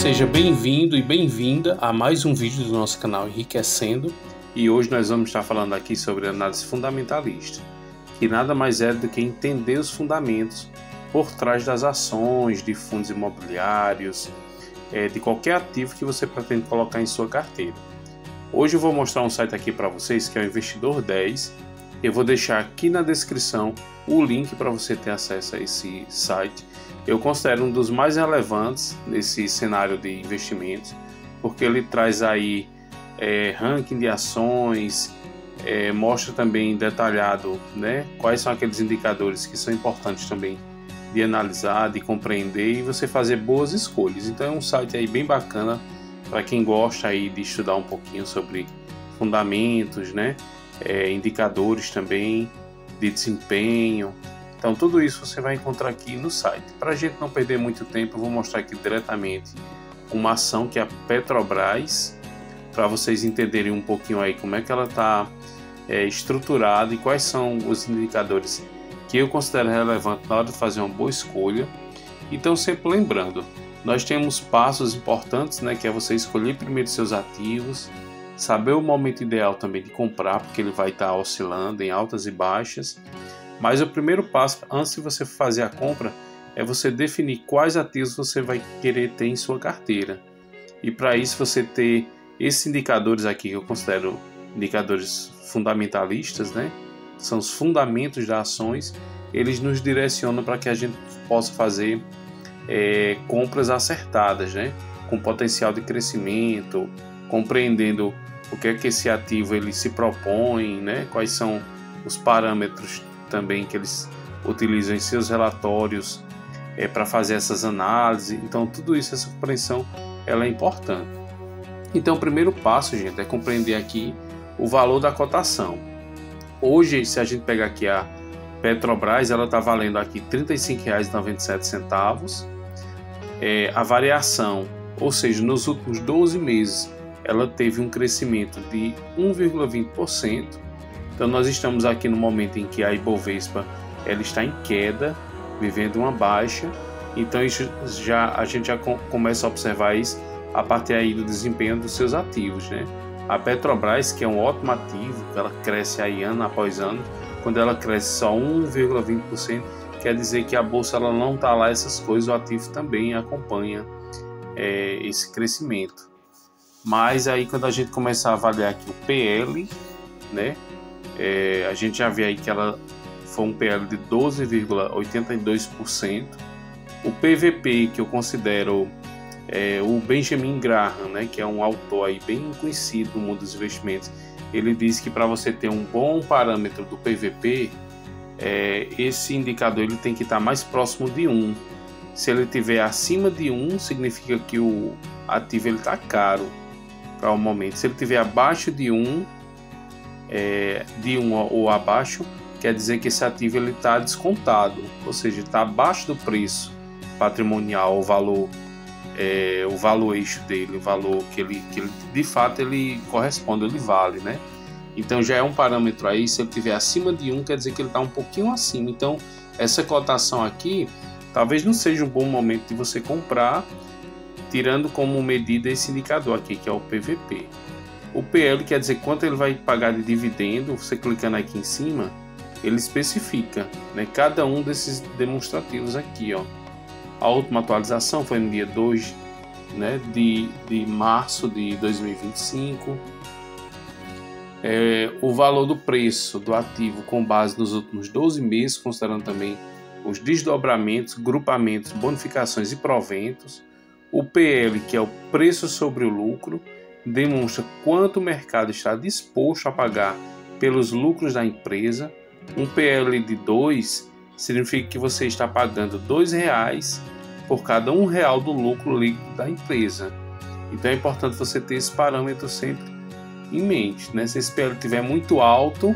Seja bem-vindo e bem-vinda a mais um vídeo do nosso canal Enriquecendo, e hoje nós vamos estar falando aqui sobre análise fundamentalista, que nada mais é do que entender os fundamentos por trás das ações, de fundos imobiliários, de qualquer ativo que você pretende colocar em sua carteira. Hoje eu vou mostrar um site aqui para vocês que é o Investidor 10. Eu vou deixar aqui na descrição o link para você ter acesso a esse site. Eu considero um dos mais relevantes nesse cenário de investimentos, porque ele traz aí ranking de ações, mostra também detalhado, né, quais são aqueles indicadores que são importantes também de analisar, de compreender e você fazer boas escolhas. Então é um site aí bem bacana para quem gosta aí de estudar um pouquinho sobre fundamentos, né, indicadores também de desempenho. Então tudo isso você vai encontrar aqui no site. Para a gente não perder muito tempo, eu vou mostrar aqui diretamente uma ação que é a Petrobras, para vocês entenderem um pouquinho aí como é que ela está estruturada e quais são os indicadores que eu considero relevantes na hora de fazer uma boa escolha. Então sempre lembrando, nós temos passos importantes, né, que é você escolher primeiro seus ativos, saber o momento ideal também de comprar, porque ele vai estar oscilando em altas e baixas. Mas o primeiro passo, antes de você fazer a compra, é você definir quais ativos você vai querer ter em sua carteira. E para isso você ter esses indicadores aqui, que eu considero indicadores fundamentalistas, né? São os fundamentos das ações, eles nos direcionam para que a gente possa fazer compras acertadas, né? Com potencial de crescimento, compreendendo o que é que esse ativo ele se propõe, né? Quais são os parâmetros também que eles utilizam em seus relatórios para fazer essas análises. Então tudo isso, essa compreensão, ela é importante. Então o primeiro passo, gente, é compreender aqui o valor da cotação. Hoje, se a gente pegar aqui a Petrobras, ela está valendo aqui R$ 35,97. A variação, ou seja, nos últimos 12 meses, ela teve um crescimento de 1,20%. Então nós estamos aqui no momento em que a Ibovespa ela está em queda, vivendo uma baixa. Então isso a gente já começa a observar isso a partir aí do desempenho dos seus ativos, né? A Petrobras, que é um ótimo ativo, ela cresce aí ano após ano. Quando ela cresce só 1,20%, quer dizer que a bolsa ela não está lá essas coisas, o ativo também acompanha esse crescimento. Mas aí quando a gente começar a avaliar aqui o PL, né? A gente já vê aí que ela foi um PL de 12,82%. O PVP, que eu considero o Benjamin Graham, né, que é um autor aí bem conhecido no mundo dos investimentos, ele diz que para você ter um bom parâmetro do PVP, esse indicador ele tem que estar mais próximo de 1. Se ele estiver acima de 1, significa que o ativo está caro para o momento. Se ele estiver abaixo de 1, ou abaixo, quer dizer que esse ativo está descontado, ou seja, está abaixo do preço patrimonial, o valor eixo dele, o valor que ele de fato ele corresponde, ele vale, né? Então já é um parâmetro aí. Se ele estiver acima de 1, quer dizer que ele está um pouquinho acima. Então essa cotação aqui talvez não seja um bom momento de você comprar, tirando como medida esse indicador aqui, que é o PVP. O PL quer dizer quanto ele vai pagar de dividendo. Você clicando aqui em cima, ele especifica, né, cada um desses demonstrativos aqui, ó. A última atualização foi no dia 2, né, de março de 2025. O valor do preço do ativo com base nos últimos 12 meses, considerando também os desdobramentos, grupamentos, bonificações e proventos. O PL, que é o preço sobre o lucro, demonstra quanto o mercado está disposto a pagar pelos lucros da empresa. Um PL de 2 significa que você está pagando R$2 por cada R$1 do lucro líquido da empresa. Então é importante você ter esse parâmetro sempre em mente, né? Se esse PL estiver muito alto,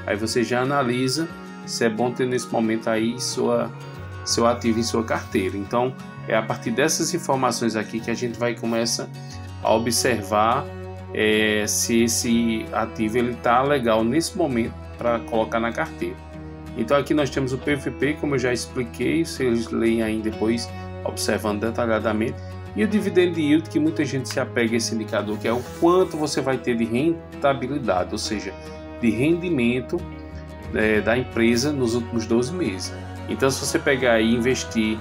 aí você já analisa se é bom ter nesse momento aí seu ativo em sua carteira. Então é a partir dessas informações aqui que a gente vai começar a observar se esse ativo está legal nesse momento para colocar na carteira. Então aqui nós temos o PVP, como eu já expliquei, vocês leem aí depois observando detalhadamente. E o dividend yield, que muita gente se apega a esse indicador, que é o quanto você vai ter de rentabilidade, ou seja, de rendimento da empresa nos últimos 12 meses. Então, se você pegar e investir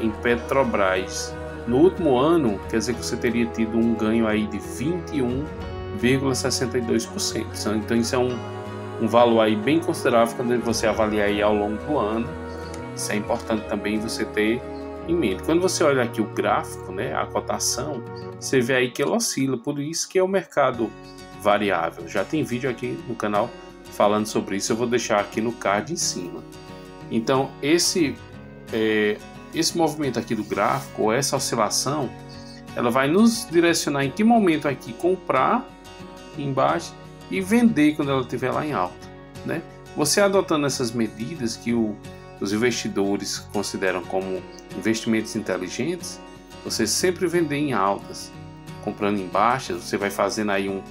em Petrobras no último ano, quer dizer que você teria tido um ganho aí de 21,62%. Então, isso é um valor aí bem considerável quando você avaliar aí ao longo do ano. Isso é importante também você ter em mente. Quando você olha aqui o gráfico, né, a cotação, você vê aí que ela oscila, por isso que é o mercado variável. Já tem vídeo aqui no canal falando sobre isso, eu vou deixar aqui no card em cima. Então esse movimento aqui do gráfico, ou essa oscilação, ela vai nos direcionar em que momento aqui comprar embaixo e vender quando ela estiver lá em alta, né? Você adotando essas medidas que os investidores consideram como investimentos inteligentes, você sempre vender em altas, comprando em baixas, você vai fazendo aí um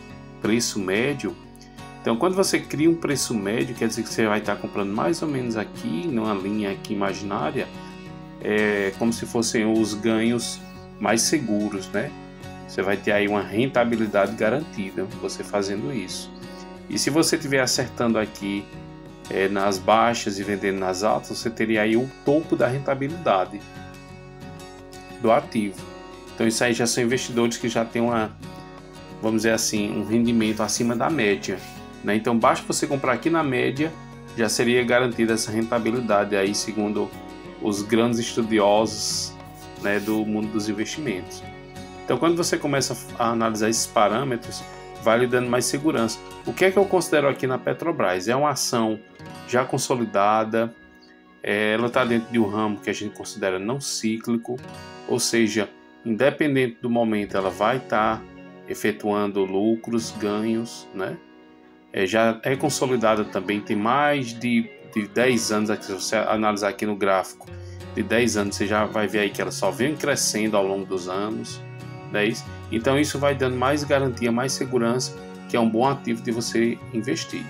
preço médio. Então, quando você cria um preço médio, quer dizer que você vai estar comprando mais ou menos aqui, numa linha aqui imaginária, como se fossem os ganhos mais seguros, né? Você vai ter aí uma rentabilidade garantida, você fazendo isso. E se você estiver acertando aqui nas baixas e vendendo nas altas, você teria aí o topo da rentabilidade do ativo. Então, isso aí já são investidores que já têm vamos dizer assim, um rendimento acima da média, né? Então, basta você comprar aqui na média, já seria garantida essa rentabilidade aí, segundo os grandes estudiosos, né, do mundo dos investimentos. Então, quando você começa a analisar esses parâmetros, vai lhe dando mais segurança. O que é que eu considero aqui na Petrobras? É uma ação já consolidada, ela está dentro de um ramo que a gente considera não cíclico, ou seja, independente do momento, ela vai estar efetuando lucros, ganhos, né? Já é consolidada também, tem mais de 10 anos, aqui, se você analisar aqui no gráfico, de 10 anos, você já vai ver aí que ela só vem crescendo ao longo dos anos, né? Então isso vai dando mais garantia, mais segurança, que é um bom ativo de você investir.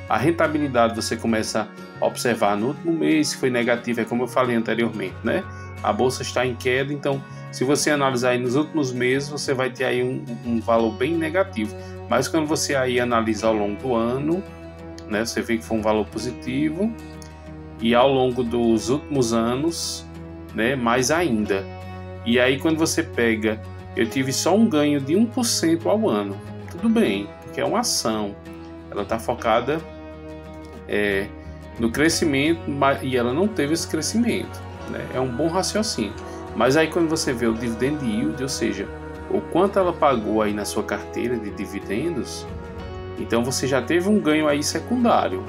A rentabilidade você começa a observar no último mês, se foi negativa, é como eu falei anteriormente, né? A bolsa está em queda, então se você analisar aí nos últimos meses, você vai ter aí um valor bem negativo. Mas quando você aí analisa ao longo do ano, né, você vê que foi um valor positivo, e ao longo dos últimos anos, né, mais ainda. E aí quando você pega, eu tive só um ganho de 1% ao ano. Tudo bem, porque é uma ação, ela está focada no crescimento, e ela não teve esse crescimento, né? É um bom raciocínio. Mas aí quando você vê o dividend yield, ou seja, o quanto ela pagou aí na sua carteira de dividendos, então você já teve um ganho aí secundário,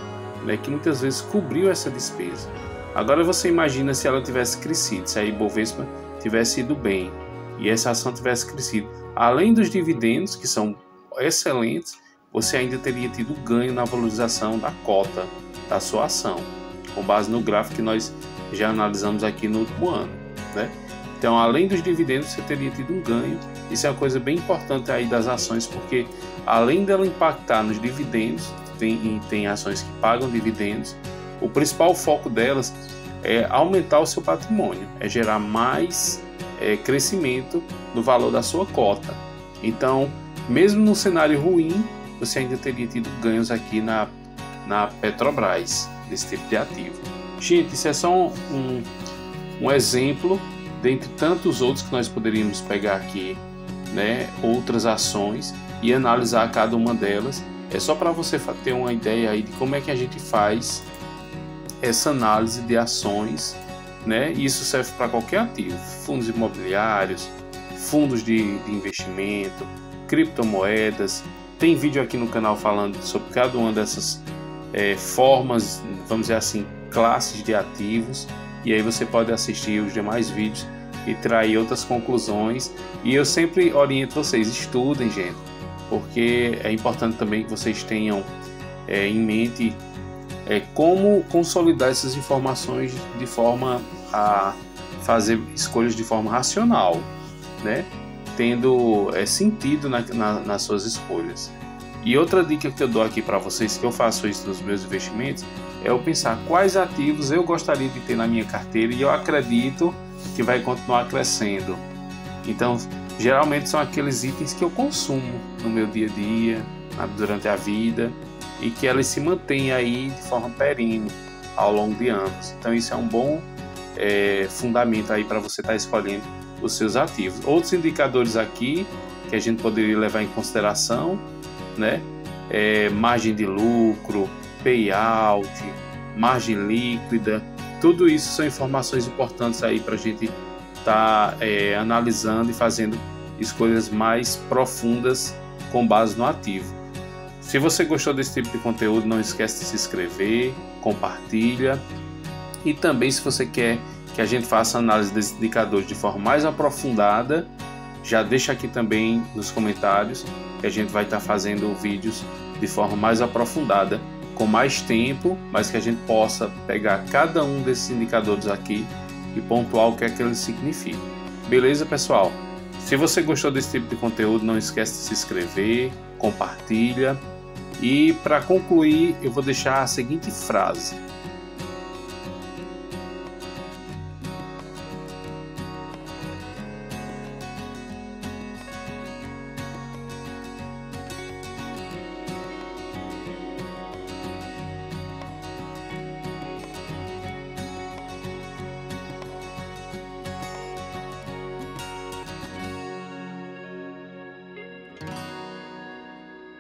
né, que muitas vezes cobriu essa despesa. Agora você imagina se ela tivesse crescido, se a Ibovespa tivesse ido bem e essa ação tivesse crescido. Além dos dividendos, que são excelentes, você ainda teria tido ganho na valorização da cota da sua ação, com base no gráfico que nós já analisamos aqui no último ano, né? Então, além dos dividendos, você teria tido um ganho. Isso é uma coisa bem importante aí das ações, porque além dela impactar nos dividendos, tem ações que pagam dividendos, o principal foco delas é aumentar o seu patrimônio, é gerar mais crescimento no valor da sua cota. Então, mesmo num cenário ruim, você ainda teria tido ganhos aqui na Petrobras, desse tipo de ativo. Gente, isso é só um exemplo, dentre tantos outros que nós poderíamos pegar aqui, né, outras ações e analisar cada uma delas. É só para você ter uma ideia aí de como é que a gente faz essa análise de ações, né? E isso serve para qualquer ativo, fundos imobiliários, fundos de investimento, criptomoedas. Tem vídeo aqui no canal falando sobre cada uma dessas formas, vamos dizer assim, classes de ativos, e aí você pode assistir os demais vídeos e trair outras conclusões. E eu sempre oriento vocês, estudem, gente, porque é importante também que vocês tenham em mente como consolidar essas informações de forma a fazer escolhas de forma racional, né? Tendo sentido nas suas escolhas. E outra dica que eu dou aqui para vocês, que eu faço isso nos meus investimentos, é eu pensar quais ativos eu gostaria de ter na minha carteira e eu acredito que vai continuar crescendo, Então, geralmente são aqueles itens que eu consumo no meu dia a dia, durante a vida, e que elas se mantêm aí de forma perene ao longo de anos. Então, isso é um bom fundamento aí para você estar escolhendo os seus ativos. Outros indicadores aqui que a gente poderia levar em consideração, né? Margem de lucro, payout, margem líquida, tudo isso são informações importantes aí para a gente estar analisando e fazendo escolhas mais profundas com base no ativo. Se você gostou desse tipo de conteúdo, não esquece de se inscrever, compartilha, e também se você quer que a gente faça análise desses indicadores de forma mais aprofundada, já deixa aqui também nos comentários que a gente vai estar fazendo vídeos de forma mais aprofundada, com mais tempo, mas que a gente possa pegar cada um desses indicadores aqui e pontuar o que é que eles significam. Beleza, pessoal? Se você gostou desse tipo de conteúdo, não esquece de se inscrever, compartilha. E para concluir, eu vou deixar a seguinte frase: